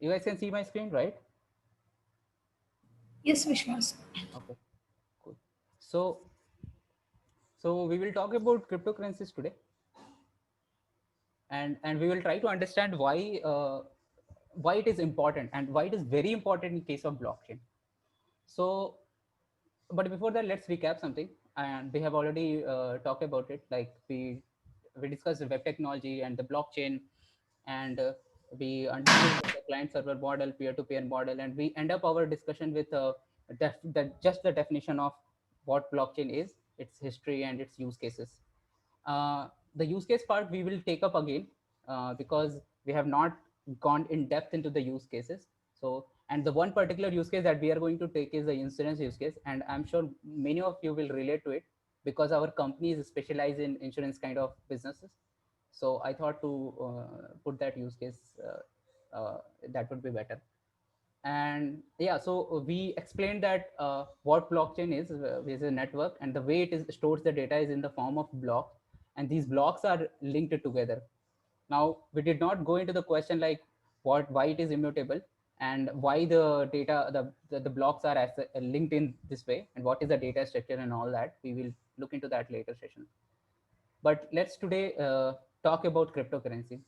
You guys can see my screen, right? Yes, Vishwas. Okay, cool. So, so we will talk about cryptocurrencies today, and we will try to understand why it is important and why it is very important in case of blockchain. So, but before that, let's recap something. And we have already talked about it. Like we discussed the web technology and the blockchain, and we understood the client server model, peer to peer model, and we end up our discussion with just the definition of what blockchain is, its history, and its use cases. The use case part we will take up again, because we have not gone in depth into the use cases. So, and the one particular use case that we are going to take is the insurance use case, and I'm sure many of you will relate to it because our company is specialized in insurance kind of businesses. So I thought to put that use case, that would be better. And yeah, so we explained that what blockchain is a network, and the way it is stores the data is in the form of blocks, and these blocks are linked together. Now we did not go into the question like why it is immutable, and why the data the blocks are linked in this way, and what is the data structure and all that. We will look into that later session. But let's today talk about cryptocurrency.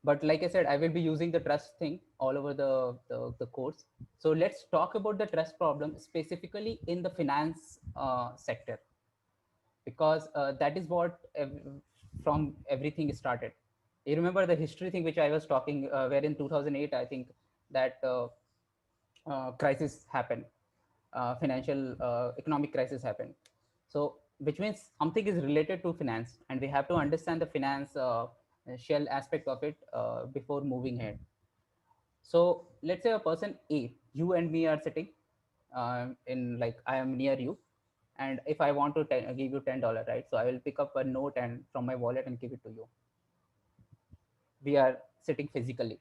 But like I said, I will be using the trust thing all over the course. So let's talk about the trust problem specifically in the finance sector, because that is what from everything started. You remember the history thing which I was talking, where in 2008 I think that crisis happened, financial economic crisis happened. So which means something is related to finance, and we have to understand the finance shell aspect of it before moving ahead. So let's say a person A, you and me are sitting in, like, I am near you, and if I want to give you $10, right? So I will pick up a note and from my wallet and give it to you. We are sitting physically,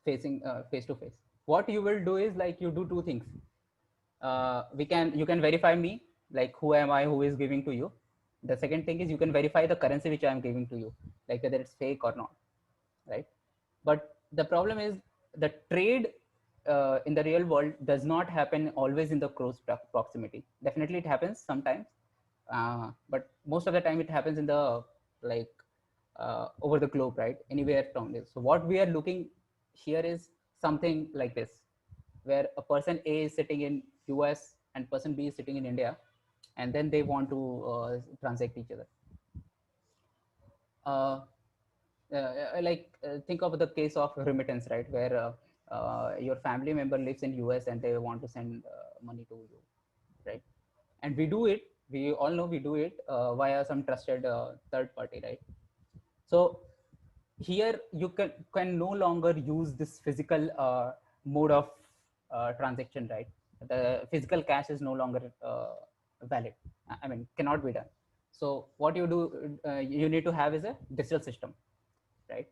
facing face to face. What you will do is, like, you do two things. You can verify me, like who am I, who is giving to you. The second thing is you can verify the currency which I am giving to you, like whether it's fake or not, right? But the problem is the trade in the real world does not happen always in the close proximity. Definitely it happens sometimes, but most of the time it happens in the, like, over the globe, right? Anywhere from this. So what we are looking here is something like this, where a person A is sitting in US and person B is sitting in India, and then they want to transact each other. Uh, think of the case of remittance, right, where your family member lives in US and they want to send money to you, right? And we do it, we all know we do it via some trusted third party, right? So here you can no longer use this physical mode of transaction, right? The physical cash is no longer valid, I mean cannot be done. So what you do, you need to have is a digital system, right?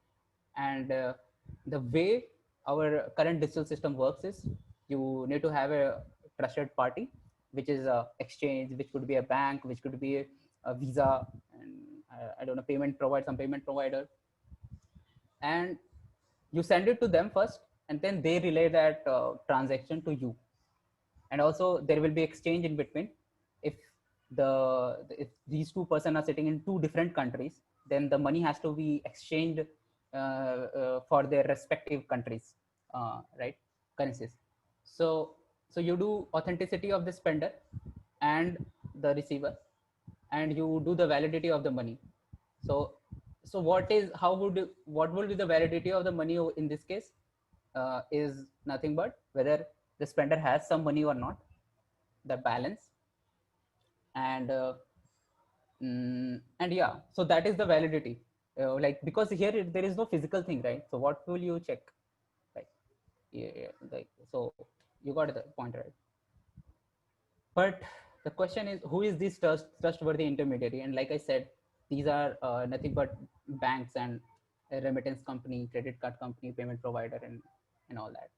And the way our current digital system works is you need to have a trusted party, which is a exchange, which could be a bank, which could be a Visa, and I don't know, some payment provider, and you send it to them first, and then they relay that transaction to you. And also there will be exchange in between. If if these two person are sitting in two different countries, then the money has to be exchanged for their respective countries, right, currencies. So so you do authenticity of the spender and the receiver, and you do the validity of the money. So so what will be the validity of the money in this case, is nothing but whether the spender has some money or not, the balance. And yeah, so that is the validity, like, because here there is no physical thing, right? So what will you check, like, yeah, like, so you got the point, right? But the question is, who is this trustworthy intermediary? And like I said, these are nothing but banks and a remittance company, credit card company, payment provider, and all that.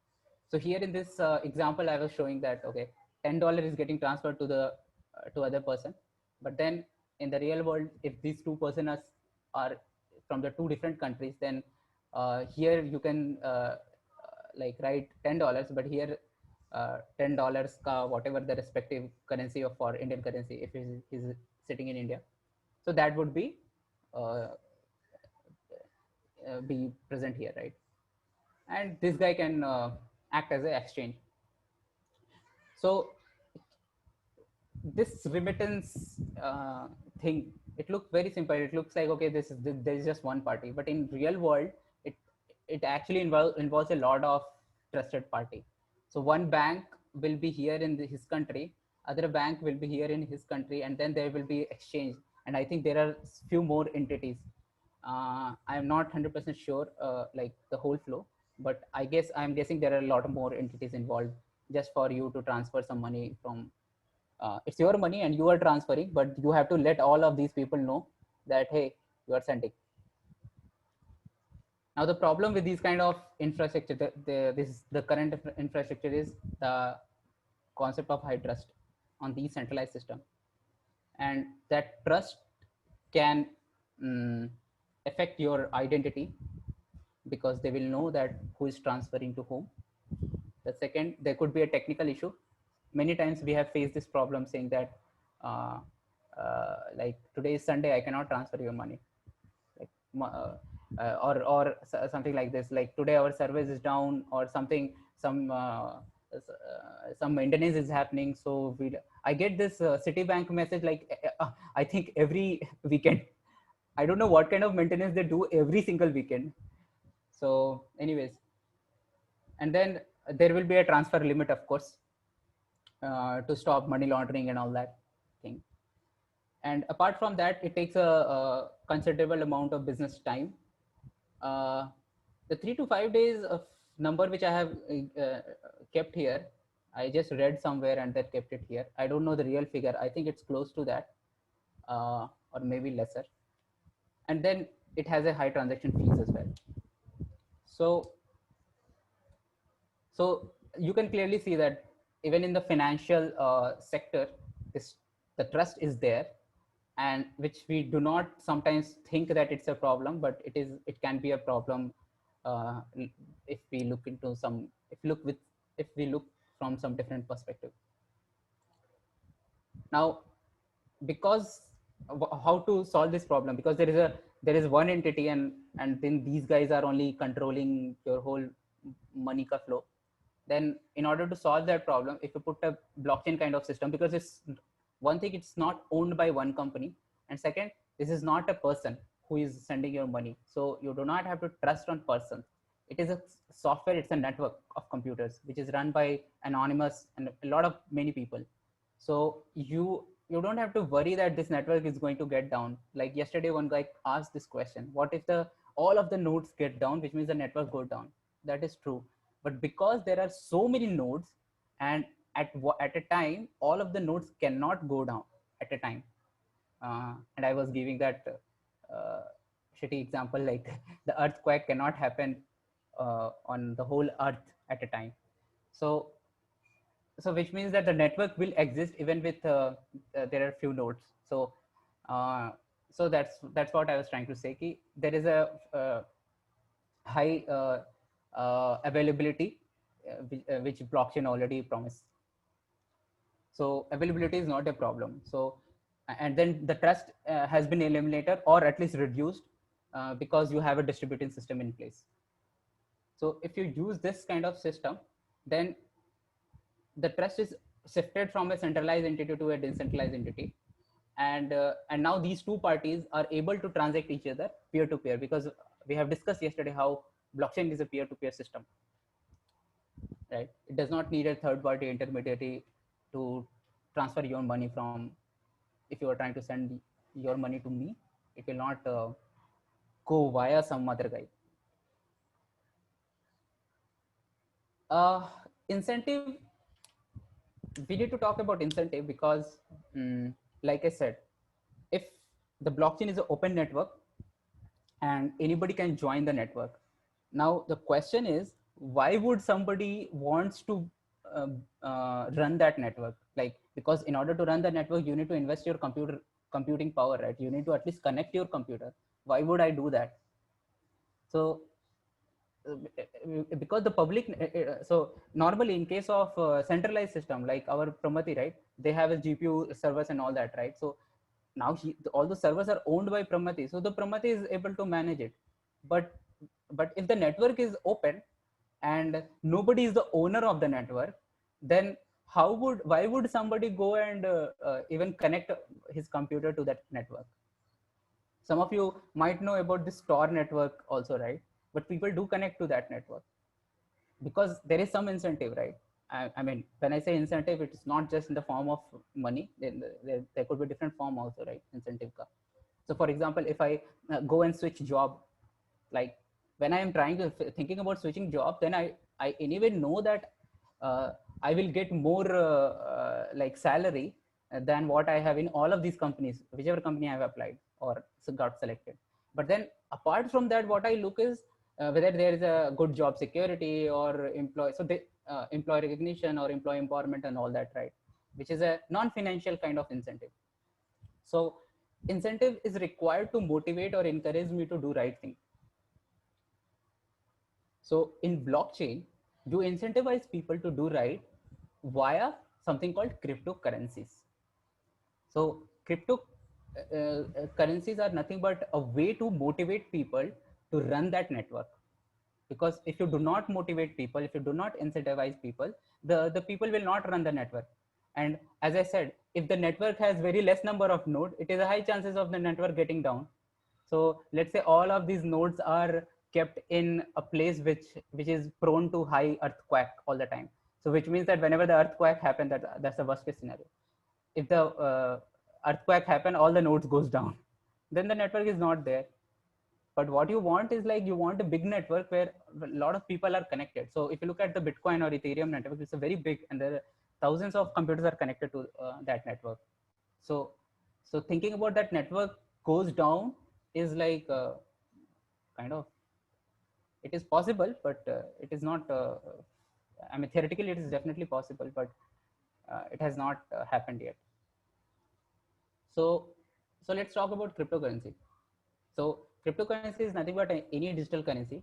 So here in this example, I was showing that, okay, $10 is getting transferred to the to other person, but then in the real world, if these two person are from the two different countries, then Here you can like write $10, but here $10 ka whatever the respective currency of for Indian currency if he's sitting in India, so that would uh, be present here, right? And this guy can act as an exchange. So this remittance thing, it looks very simple. It looks like, okay, there is just one party, but in real world, it it actually involves a lot of trusted party. So one bank will be here in his country, other bank will be here in his country, and then there will be exchange. And I think there are few more entities. I'm not 100% sure like the whole flow, but I'm guessing there are a lot more entities involved just for you to transfer some money from it's your money and you are transferring, but you have to let all of these people know that, hey, you are sending. Now the problem with these kind of infrastructure, the current infrastructure is the concept of high trust on these centralized system, and that trust can um, affect your identity because they will know that who is transferring to whom. The second, there could be a technical issue. Many times we have faced this problem saying that uh, like today is Sunday, I cannot transfer your money, like or something like this, like today our service is down or something, some maintenance is happening. So I get this Citibank message like I think every weekend. I don't know what kind of maintenance they do every single weekend. So anyways, and then there will be a transfer limit, of course, to stop money laundering and all that thing. And apart from that, it takes a considerable amount of business time. uh, the 3 to 5 days of number which I have kept here, I just read somewhere and then kept it here. I don't know the real figure. I think it's close to that, or maybe lesser. And then it has a high transaction fees as well. So so you can clearly see that even in the financial sector, this the trust is there, and which we do not sometimes think that it's a problem, but it can be a problem uh, if we look into some if we look from some different perspective. Now, because how to solve this problem, because there is one entity, and then these guys are only controlling your whole money ka flow. Then in order to solve that problem, if you put a blockchain kind of system, because it's one thing, it's not owned by one company, and second, this is not a person who is sending your money, so you do not have to trust on person. It is a software, it's a network of computers which is run by anonymous and a lot of many people. So you don't have to worry that this network is going to get down. Like yesterday one guy asked this question, what if the all of the nodes get down, which means the network go down? That is true, but because there are so many nodes, and at a time all of the nodes cannot go down at a time. And I was giving that uh, shitty example, like the earthquake cannot happen on the whole earth at a time. So which means that the network will exist even with there are few nodes. So uh, that's what I was trying to say, ki there is a high availability which blockchain already promised. So availability is not a problem. So and then the trust has been eliminated or at least reduced because you have a distributed system in place. So if you use this kind of system, then the trust is shifted from a centralized entity to a decentralized entity, and now these two parties are able to transact each other peer to peer, because we have discussed yesterday how blockchain is a peer to peer system, right? It does not need a third party intermediary to transfer your money from. If you are trying to send your money to me, it will not go via some other guy. Incentive, we need to talk about incentive because like I said, if the blockchain is an open network and anybody can join the network, now the question is, why would somebody wants to run that network? Like, because in order to run the network you need to invest your computing power, right? You need to at least connect your computer. Why would I do that? So because the public, so normally in case of centralized system like our Pramati, right, they have a GPU servers and all that, right? So now all the servers are owned by Pramati, so the Pramati is able to manage it. But if the network is open and nobody is the owner of the network, then why would somebody go and even connect his computer to that network? Some of you might know about this Tor network also, right? But people do connect to that network because there is some incentive, right? I mean, when I say incentive, it's not just in the form of money. There could be different form also, right? Incentive ka. So for example, if I go and switch job, like when I am thinking about switching job, then I anyway know that uh, I will get more like salary than what I have in all of these companies, whichever company I have applied or got selected. But then apart from that, what I look is whether there is a good job security or employee recognition or employee empowerment and all that, right? Which is a non-financial kind of incentive. So incentive is required to motivate or encourage me to do right thing. So in blockchain, you incentivize people to do right via something called cryptocurrencies. So crypto currencies are nothing but a way to motivate people to run that network. Because if you do not motivate people, if you do not incentivize people, the people will not run the network. And as I said, if the network has very less number of nodes, it is a high chances of the network getting down. So let's say all of these nodes are kept in a place which is prone to high earthquake all the time. So which means that whenever the earthquake happens, that's the worst case scenario. If the earthquake happen, all the nodes goes down, then the network is not there. But what you want is like you want a big network where a lot of people are connected. So if you look at the Bitcoin or Ethereum network, it's a very big, and there are thousands of computers are connected to that network. So thinking about that network goes down is like kind of, it is possible, but it is not. I mean, theoretically, it is definitely possible, but it has not happened yet. So let's talk about cryptocurrency. So cryptocurrency is nothing but any digital currency,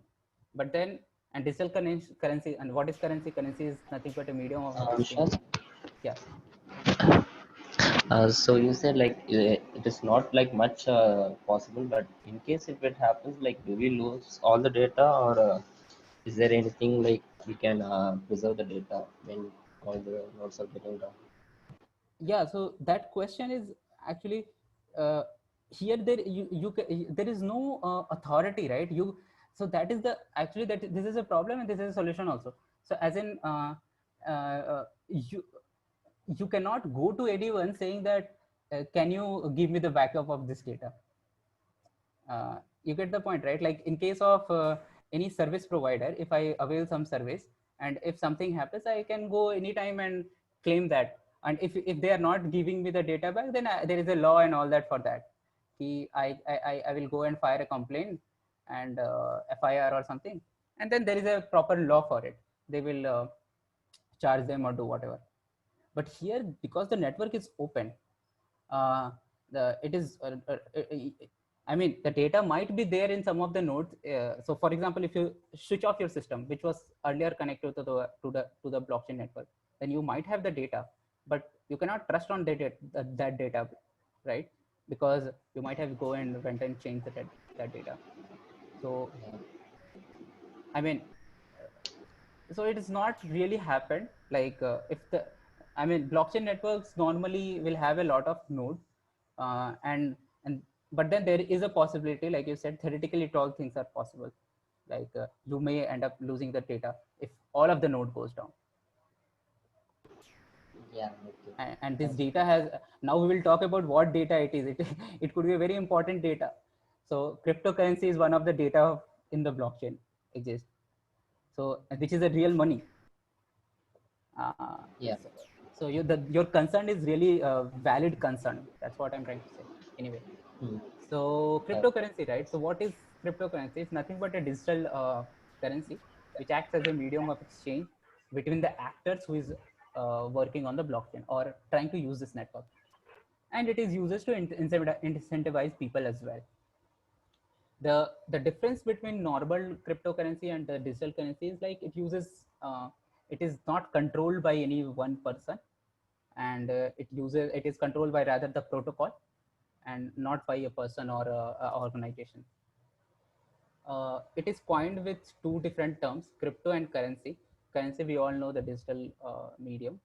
but then and digital currency, and what is currency? Currency is nothing but a medium of exchange. Vishwas, Yeah. so you said like it is not like much possible, but in case if it happens, like do we lose all the data, or is there anything like we can preserve the data when all the nodes are getting down? Yeah, so that question is actually uh, here there there is no authority, right? You, so that is the actually that this is a problem and this is a solution also. So as in you cannot go to anyone saying that can you give me the backup of this data. You get the point, right? Like in case of any service provider, if I avail some service and if something happens, I can go anytime and claim that. And if they are not giving me the data back, then there is a law and all that for that. I will go and fire a complaint and FIR or something, and then there is a proper law for it. They will charge them or do whatever. But here, because the network is open, uh, the it is I mean, the data might be there in some of the nodes. So for example, if you switch off your system which was earlier connected to the blockchain network, then you might have the data, but you cannot trust on that data, right? Because you might have go and went and changed that data. So I mean, so it is not really happened. Like if the, I mean, blockchain networks normally will have a lot of nodes, and but then there is a possibility, like you said, theoretically all things are possible. Like you may end up losing the data if all of the node goes down. Yeah, okay. And this Thanks. data has, now we will talk about what data it is. It could be a very important data. So cryptocurrency is one of the data in the blockchain exists, so which is a real money. uh, Yeah. so, your concern is really a valid concern. That's what I'm trying to say. Anyway, Hmm. so Uh, cryptocurrency, right? So what is cryptocurrency? It's nothing but a digital currency which acts as a medium of exchange between the actors who is working on the blockchain or trying to use this network, and it is used to incentivize people as well. The difference between normal cryptocurrency and the digital currency is like it is not controlled by any one person, and it is controlled by rather the protocol and not by a person or a organization. It is coined with two different terms, crypto and currency. Currency, we all know, the digital medium,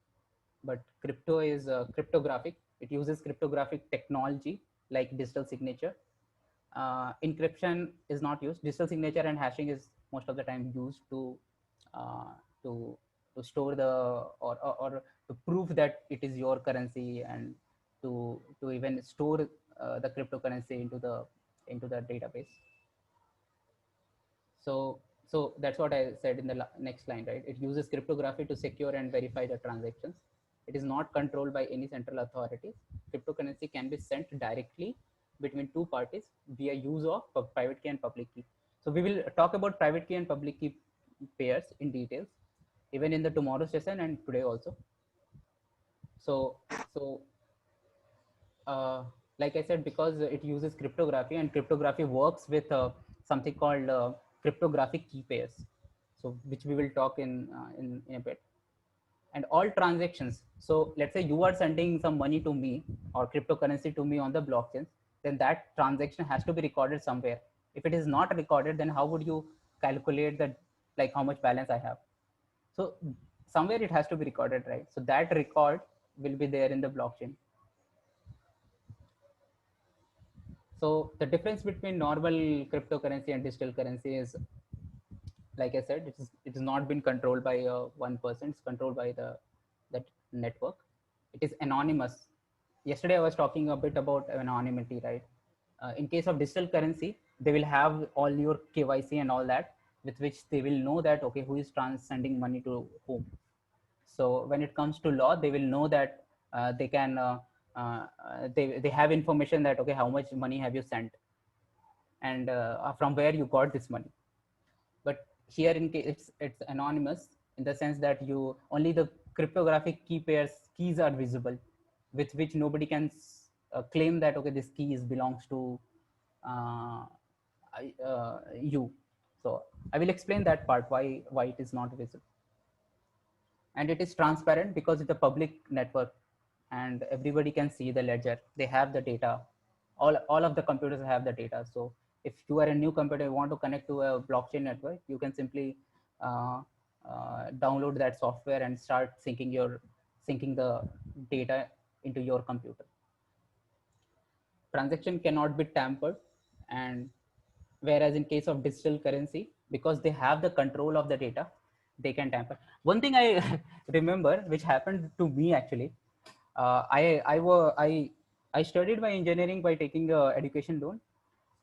but crypto is cryptographic. It uses cryptographic technology like digital signature. Encryption is not used. Digital signature and hashing is most of the time used uh, to to store or to prove that it is your currency, and to even store the cryptocurrency into the database. So that's what I said in the next line, right? It uses cryptography to secure and verify the transactions. It is not controlled by any central authorities. Cryptocurrency can be sent directly between two parties via use of private key and public key. So we will talk about private key and public key pairs in details, even in the tomorrow's session and today also. So uh, like I said, because it uses cryptography, and cryptography works with something called cryptographic key pairs. So which we will talk in a bit. And all transactions. So let's say you are sending some money to me or cryptocurrency to me on the blockchain, then that transaction has to be recorded somewhere. If it is not recorded, then how would you calculate that, like how much balance I have? So somewhere it has to be recorded, right? So that record will be there in the blockchain. So the difference between normal cryptocurrency and digital currency is, like I said, it is not been controlled by one person. It's controlled by that network. It is anonymous. Yesterday I was talking a bit about anonymity, right? In case of digital currency, they will have all your KYC and all that, with which they will know that okay, who is sending money to whom. So when it comes to law, they will know that they can they have information that okay, how much money have you sent, and from where you got this money. But here in case it's anonymous in the sense that you only the cryptographic key pairs keys are visible, with which nobody can claim that okay, this key is belongs to uh, you. So I will explain that part, why it is not visible. And it is transparent because it's a public network and everybody can see the ledger. They have the data. All of the computers have the data. So if you are a new computer, you want to connect to a blockchain network, you can simply download that software and start syncing the data into your computer. Transaction cannot be tampered, and whereas in case of digital currency, because they have the control of the data, they can tamper. One thing I remember which happened to me actually, I studied my engineering by taking a education loan.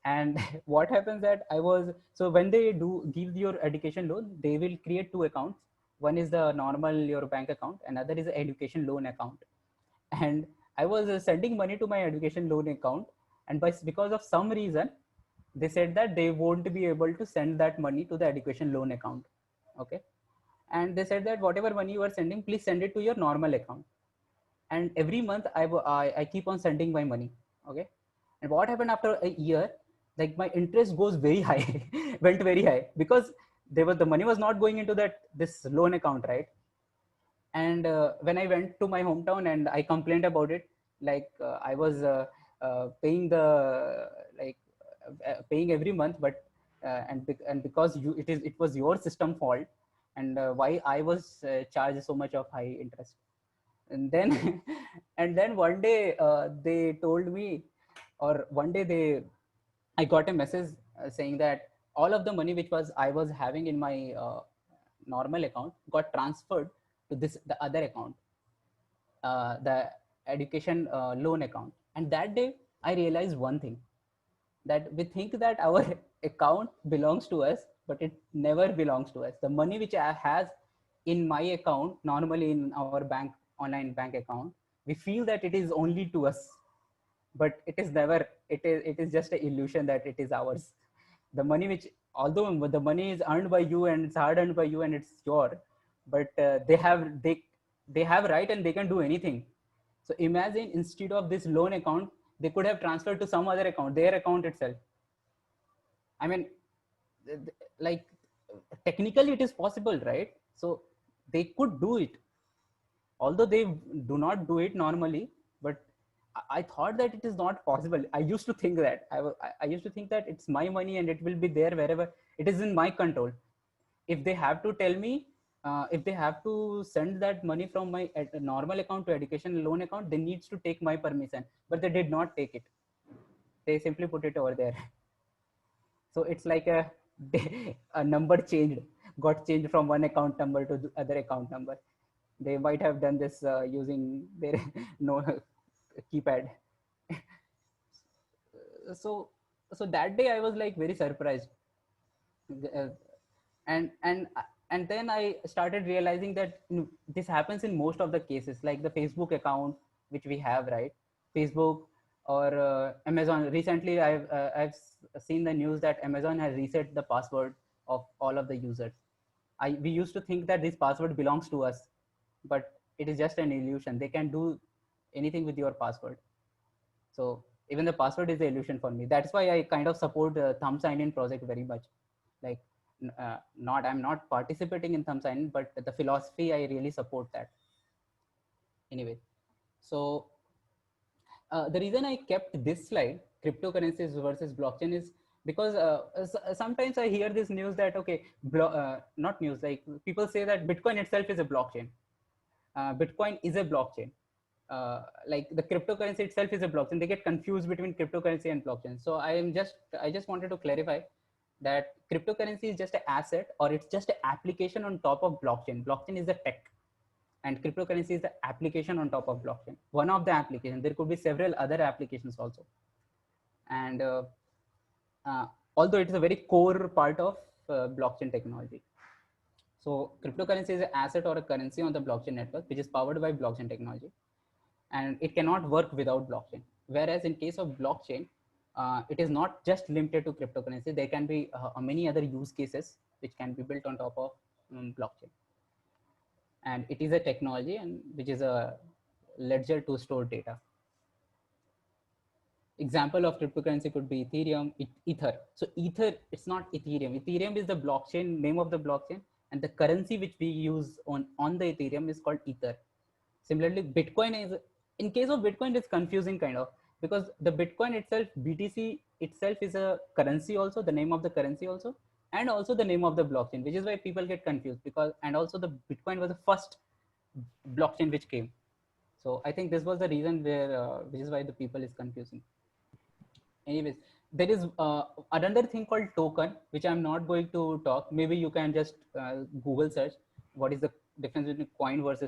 And what happens that I was, so when they do give your education loan, they will create two accounts. One is the normal your bank account, another is the education loan account. And I was sending money to my education loan account, and because of some reason they said that they won't be able to send that money to the education loan account. Okay. And they said that whatever money you are sending, please send it to your normal account. And every month I keep on sending my money. Okay. And what happened after a year, like my interest goes very high, went very high, because the money was not going into this loan account, right? And when I went to my hometown and I complained about it, like I was paying the like paying every month, but and because it was your system fault, and why I was charged so much of high interest. And then and then one day they told me, or one day I got a message saying that all of the money which was I was having in my normal account got transferred to the other account, the education loan account. And that day I realized one thing, that we think that our account belongs to us, but it never belongs to us. The money which I has in my account, normally in our bank online bank account, we feel that it is only to us, but it is never. It is just an illusion that it is ours. The money which, although the money is earned by you and it's hard earned by you and it's your, but they have right and they can do anything. So imagine, instead of this loan account, they could have transferred to some other account, their account itself. I mean, like technically it is possible, right? So they could do it, although they do not do it normally. But I thought that it is not possible. I used to think that I used to think that it's my money and it will be there wherever. It is in my control. If they have to tell me, if they have to send that money from my normal account to education loan account, they needs to take my permission, but they did not take it. They simply put it over there. So it's like a number changed, got changed from one account number to the other account number. They might have done this using their no keypad. so so that day I was like very surprised. Uh, and then I started realizing that this happens in most of the cases, like the Facebook account which we have, right? Facebook or Amazon. Recently I've seen the news that Amazon has reset the password of all of the users. We used to think that this password belongs to us, but it is just an illusion. They can do anything with your password. So even the password is the illusion for me. That's why I kind of support the thumb sign in project very much. Like not I'm not participating in thumb sign, but the philosophy I really support that. Anyway, so the reason I kept this slide, cryptocurrencies versus blockchain, is because sometimes I hear this news that okay, not news, like people say that Bitcoin itself is a blockchain. Bitcoin is a blockchain. Like the cryptocurrency itself is a blockchain. They get confused between cryptocurrency and blockchain. So I just wanted to clarify that cryptocurrency is just an asset, or it's just an application on top of blockchain. Blockchain is the tech, and cryptocurrency is the application on top of blockchain. One of the applications. There could be several other applications also, and uh, although it is a very core part of blockchain technology. So cryptocurrency is an asset or a currency on the blockchain network, which is powered by blockchain technology, and it cannot work without blockchain. Whereas in case of blockchain, it is not just limited to cryptocurrency. There can be many other use cases which can be built on top of blockchain. And it is a technology and which is a ledger to store data. Example of cryptocurrency could be Ethereum, Ether. So Ether, it's not Ethereum. Ethereum is the blockchain, name of the blockchain, and the currency which we use on the Ethereum is called Ether. Similarly, Bitcoin is, in case of Bitcoin, it's confusing kind of, because the Bitcoin itself, BTC itself is a currency also, the name of the currency also, and also the name of the blockchain, which is why people get confused, because, and also the Bitcoin was the first blockchain which came. So I think this was the reason where, which is why the people is confusing. Anyways, there is another thing called token, which I'm not going to talk. Maybe you can just Google search what is the difference between coin versus